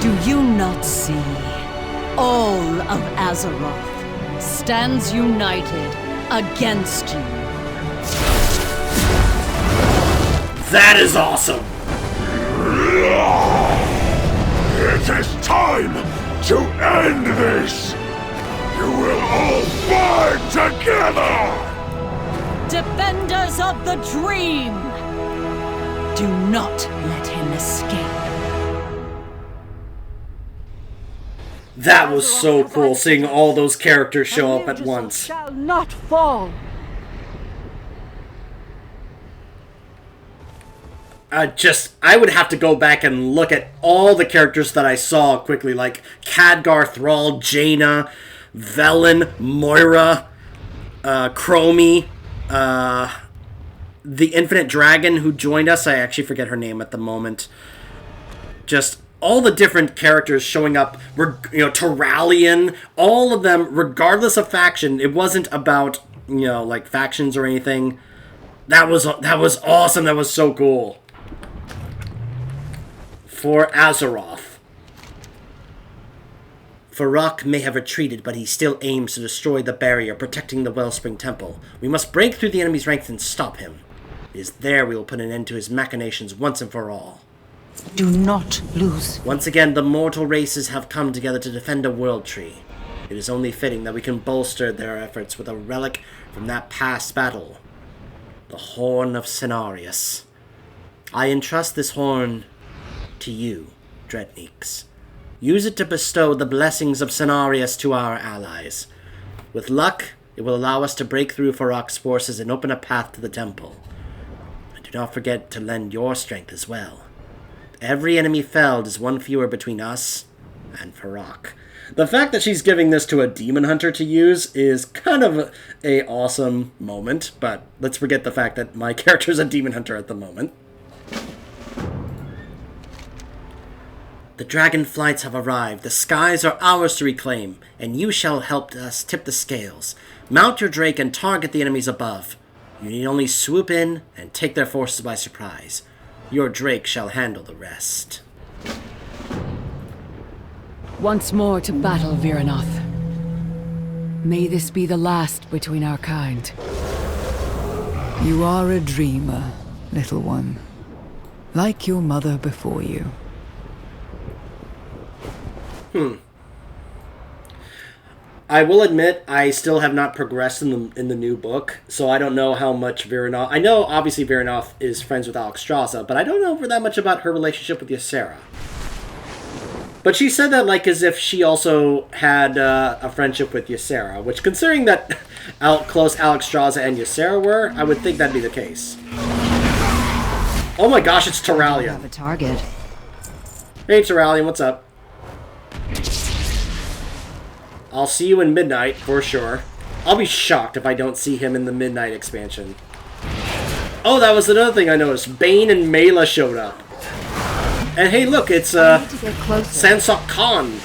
Do you not see? All of Azeroth stands united against you. That is awesome! It is time to end this! You will all fight together! Defenders of the Dream! Do not let him escape. That was so cool, seeing all those characters show up at once. Shall not fall. I would have to go back and look at all the characters that I saw quickly, like Khadgar, Thrall, Jaina, Velen, Moira, Chromie, the Infinite Dragon who joined us. I actually forget her name at the moment. Just all the different characters showing up, Terralion, all of them, regardless of faction. It wasn't about, like factions or anything. That was awesome. That was so cool. For Azeroth. Farak may have retreated, but he still aims to destroy the barrier protecting the Wellspring Temple. We must break through the enemy's ranks and stop him. It is there we will put an end to his machinations once and for all. Do not lose. Once again, the mortal races have come together to defend a world tree. It is only fitting that we can bolster their efforts with a relic from that past battle. The Horn of Cenarius. I entrust this horn to you, Dreadneeks. Use it to bestow the blessings of Cenarius to our allies. With luck, it will allow us to break through Farak's forces and open a path to the temple. And do not forget to lend your strength as well. Every enemy felled is one fewer between us and Farak. The fact that she's giving this to a demon hunter to use is kind of a awesome moment, but let's forget the fact that my character's a demon hunter at the moment. The Dragonflights have arrived. The skies are ours to reclaim, and you shall help us tip the scales. Mount your drake and target the enemies above. You need only swoop in and take their forces by surprise. Your drake shall handle the rest. Once more to battle, Viranoth. May this be the last between our kind. You are a dreamer, little one. Like your mother before you. I will admit, I still have not progressed in the new book, so I don't know how much Viranoth... I know, obviously, Viranoth is friends with Alexstrasza, but I don't know that much about her relationship with Ysera. But she said that, like, as if she also had a friendship with Ysera, which, considering that how close Alexstrasza and Ysera were, I would think that'd be the case. Oh my gosh, it's Terralion. Have a target. Hey, Terralion, what's up? I'll see you in Midnight, for sure. I'll be shocked if I don't see him in the Midnight expansion. Oh, that was another thing I noticed. Bane and Mela showed up. And hey, look, it's Sansok Khan.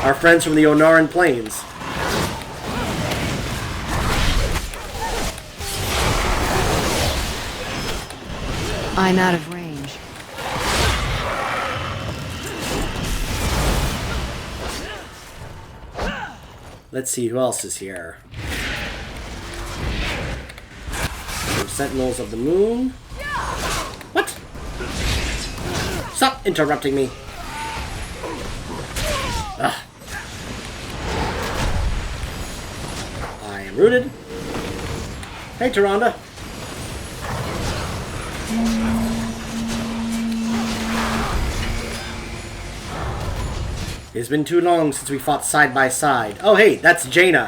Our friends from the Onaran Plains. I'm out of range. Let's see who else is here. Some Sentinels of the Moon. What? Stop interrupting me. Ugh. I am rooted. Hey, Tyrande. It's been too long since we fought side by side. Oh, hey, that's Jaina.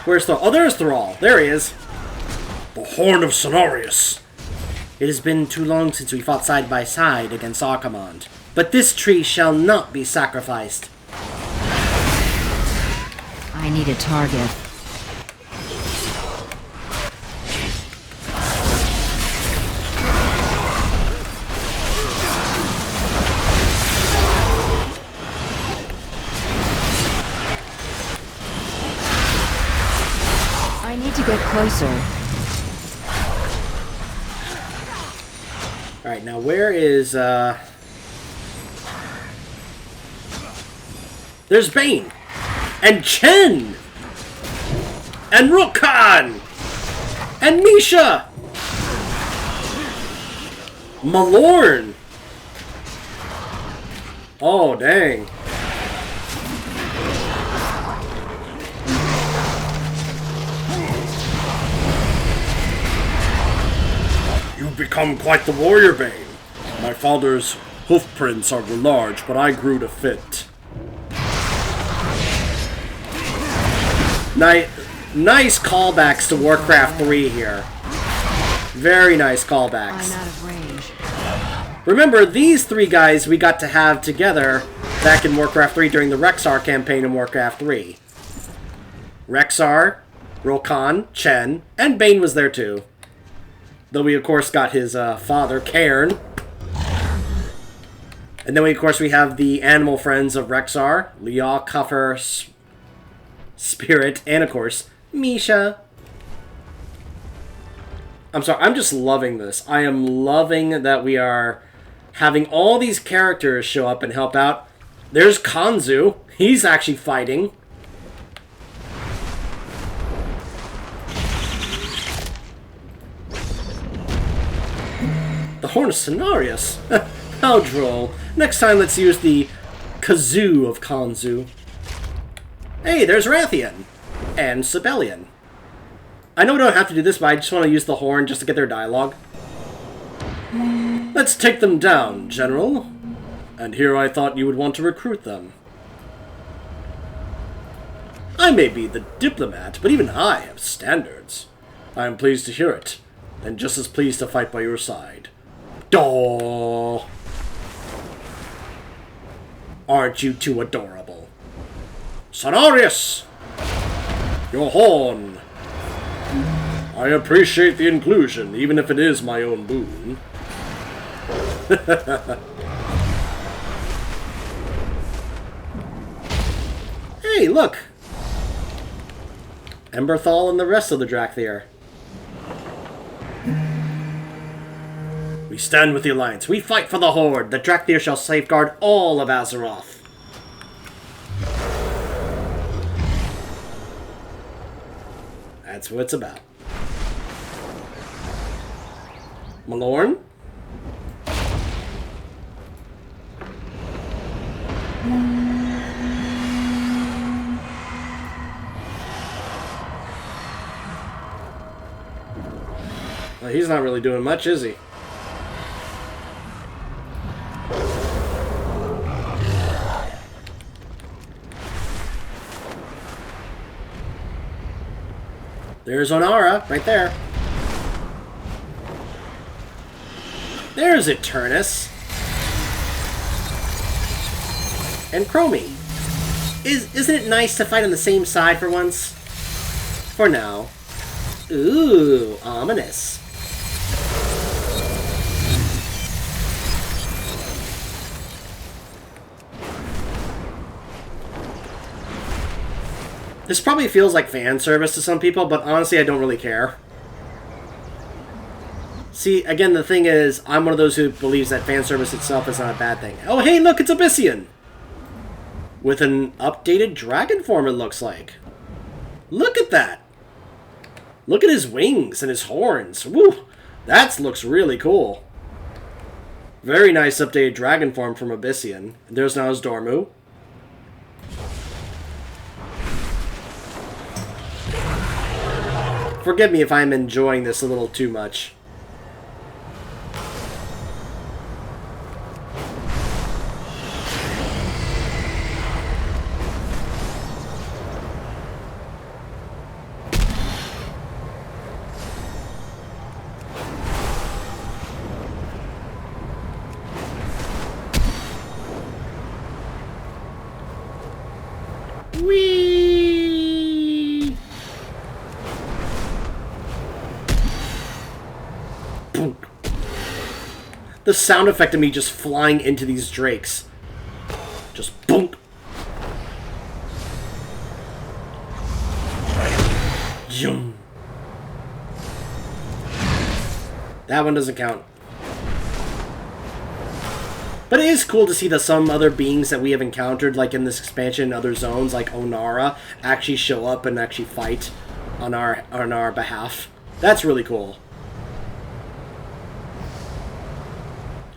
Where's Thrall? Oh, there's Thrall. There he is. The Horn of Cenarius. It has been too long since we fought side by side against Archimonde. But this tree shall not be sacrificed. I need a target. I need to get closer. Alright, now where is, There's Bane! And Chen! And Rukhan! And Misha! Malorn! Oh, dang. You've become quite the warrior, Bane. My father's hoofprints are large, but I grew to fit. Nice callbacks to Warcraft 3 here. Very nice callbacks. I'm out of range. Remember, these three guys we got to have together back in Warcraft 3 during the Rexxar campaign in Warcraft 3. Rexxar, Rokhan, Chen, and Bane was there too. Though we, of course, got his father, Cairn. And then, of course, we have the animal friends of Rexxar, Liao, Cuffer, Spirit, and, of course, Misha. I'm sorry, I'm just loving this. I am loving that we are having all these characters show up and help out. There's Kanzu. He's actually fighting. The Horn of Cenarius. How droll. Next time, let's use the kazoo of Kanzu. Hey, there's Rathian. And Sibelian. I know we don't have to do this, but I just want to use the horn just to get their dialogue. Let's take them down, General. And here I thought you would want to recruit them. I may be the diplomat, but even I have standards. I am pleased to hear it, and just as pleased to fight by your side. Daw! Aren't you two adorable? Cenarius! Your horn! I appreciate the inclusion, even if it is my own boon. Hey, look! Emberthal and the rest of the Drakthir. We stand with the Alliance. We fight for the Horde. The Drakthir shall safeguard all of Azeroth. That's what it's about. Malorn? Well, he's not really doing much, is he? There's Onara, right there. There's Eternus. And Chromie. Isn't it nice to fight on the same side for once? For now. Ooh, ominous. This probably feels like fan service to some people, but honestly, I don't really care. See, again, the thing is, I'm one of those who believes that fan service itself is not a bad thing. Oh, hey, look, it's Abyssian! With an updated dragon form, it looks like. Look at that! Look at his wings and his horns. Woo! That looks really cool. Very nice updated dragon form from Abyssian. There's now his Dormu. Forgive me if I'm enjoying this a little too much. Whee! The sound effect of me just flying into these drakes. Just boom. Zoom. That one doesn't count. But it is cool to see that some other beings that we have encountered, like in this expansion, other zones, like Onara, actually show up and actually fight on our behalf. That's really cool.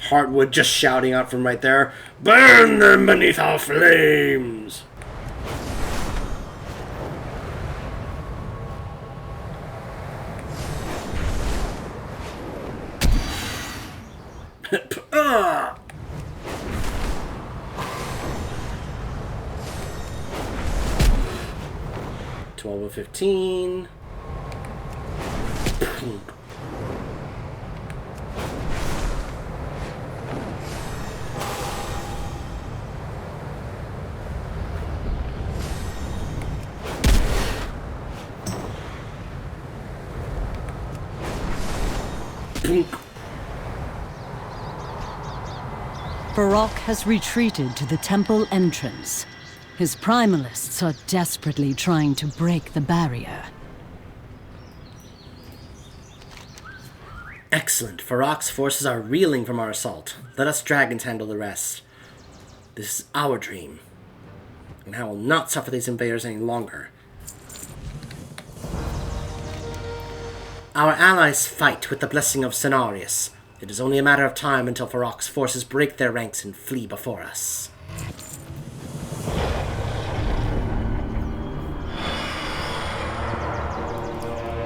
Heartwood just shouting out from right there, "Burn them beneath our flames!" Ah! 12 of 15. Varrock has retreated to the temple entrance. His primalists are desperately trying to break the barrier. Excellent. Varrock's forces are reeling from our assault. Let us dragons handle the rest. This is our dream, and I will not suffer these invaders any longer. Our allies fight with the blessing of Cenarius. It is only a matter of time until Varrock's forces break their ranks and flee before us.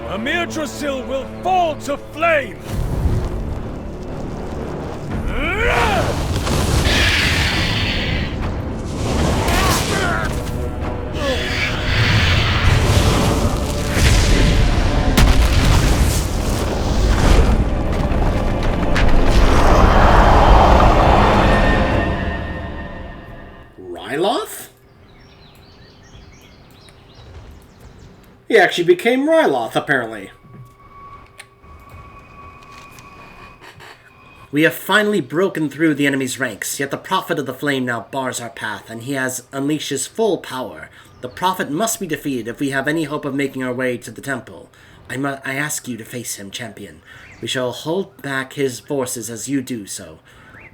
Amir Drasil will fall to flame! Ryloth? He actually became Ryloth, apparently. We have finally broken through the enemy's ranks, yet the Prophet of the Flame now bars our path, and he has unleashed his full power. The Prophet must be defeated if we have any hope of making our way to the temple. I ask you to face him, champion. We shall hold back his forces as you do so.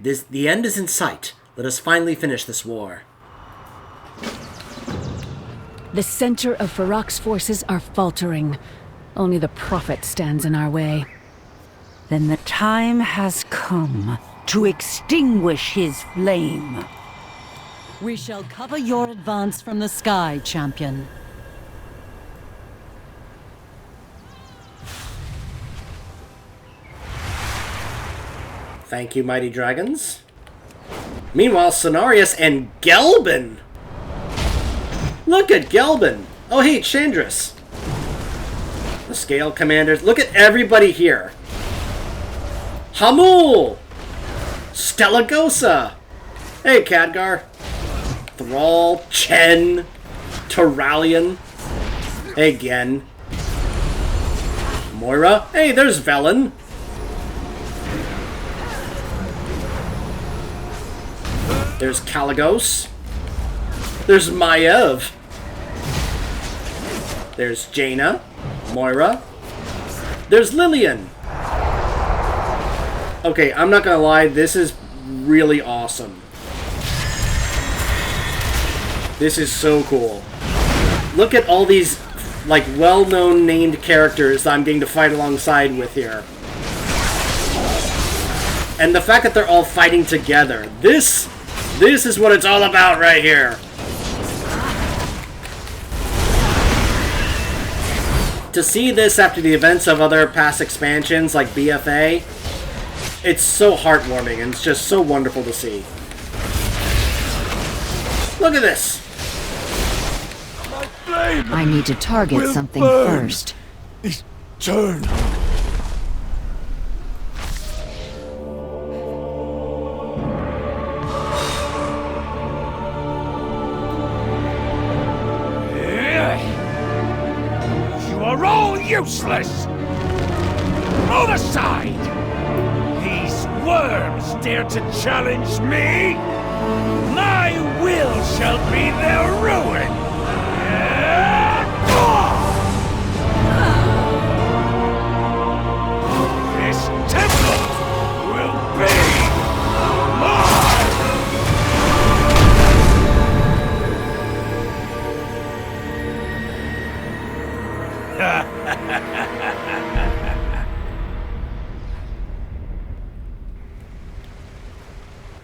The end is in sight. Let us finally finish this war. The center of Varrock's forces are faltering. Only the Prophet stands in our way. Then the time has come to extinguish his flame. We shall cover your advance from the sky, champion. Thank you, mighty dragons. Meanwhile, Cenarius and Gelbin. Look at Gelbin. Oh, hey, Chandris. The Scale Commanders. Look at everybody here. Hamul. Stellagosa. Hey, Khadgar. Thrall. Chen. Turalian. Hey, Gen. Moira. Hey, there's Velen. There's Kaligos. There's Maiev. There's Jaina. Moira. There's Lillian. Okay, I'm not gonna lie, this is really awesome. This is so cool. Look at all these, like, well-known named characters that I'm getting to fight alongside with here. And the fact that they're all fighting together. This is what it's all about right here. To see this after the events of other past expansions like BFA, it's so heartwarming and it's just so wonderful to see. Look at this! I need to target something first. Turn! You are all useless! Move aside! These worms dare to challenge me, my will shall be their ruin! This temple will be mine!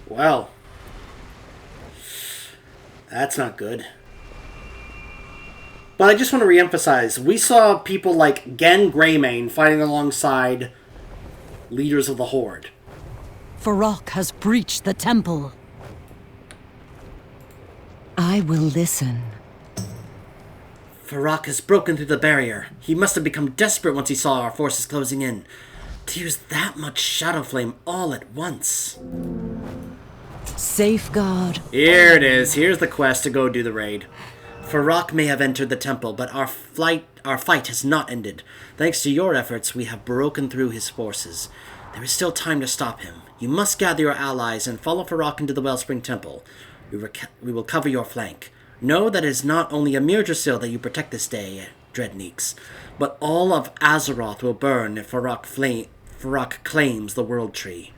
Well, that's not good. But I just want to reemphasize, we saw people like Gen Greymane fighting alongside leaders of the Horde. Farok has breached the temple. I will listen. Farok has broken through the barrier. He must have become desperate once he saw our forces closing in. To use that much Shadow Flame all at once. Safeguard. Here it is. Here's the quest to go do the raid. Farok may have entered the temple, but our fight has not ended. Thanks to your efforts, we have broken through his forces. There is still time to stop him. You must gather your allies and follow Farok into the Wellspring Temple. We will cover your flank. Know that it is not only Amir Drasil that you protect this day, Dreadneeks, but all of Azeroth will burn if Farok claims the World Tree.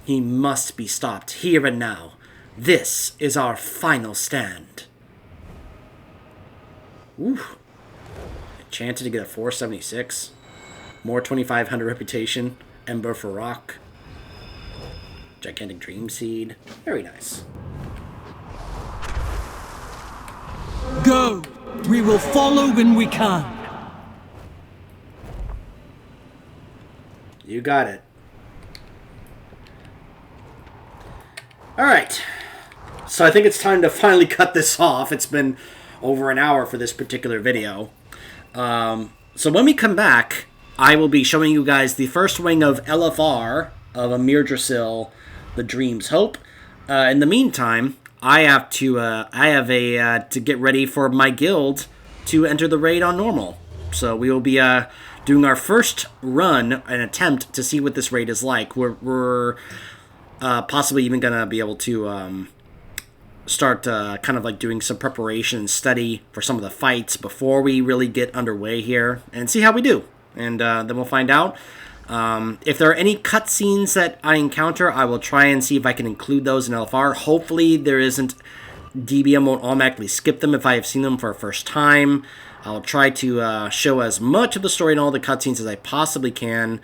He must be stopped here and now. This is our final stand. Ooh. Enchanted to get a 476. More 2500 reputation. Ember for Rock. Gigantic Dream Seed. Very nice. Go! We will follow when we can. You got it. Alright. So I think it's time to finally cut this off. It's been over an hour for this particular video. So when we come back, I will be showing you guys the first wing of LFR of Amir Drasil, the Dream's Hope. In the meantime, I have to get ready for my guild to enter the raid on normal. So we will be doing our first run, an attempt to see what this raid is like. We're possibly even gonna be able to start kind of like doing some preparation and study for some of the fights before we really get underway here and see how we do. And then we'll find out. If there are any cutscenes that I encounter, I will try and see if I can include those in LFR. Hopefully there isn't, DBM won't automatically skip them if I have seen them for a first time. I'll try to show as much of the story and all the cutscenes as I possibly can.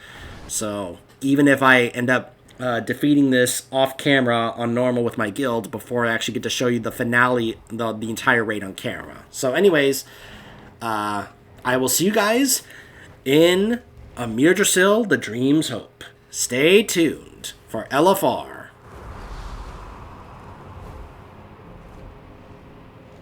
So even if I end up defeating this off camera on normal with my guild before I actually get to show you the finale, the entire raid on camera. So anyways, I will see you guys in Amir Drasil, the Dream's Hope. Stay tuned for LFR.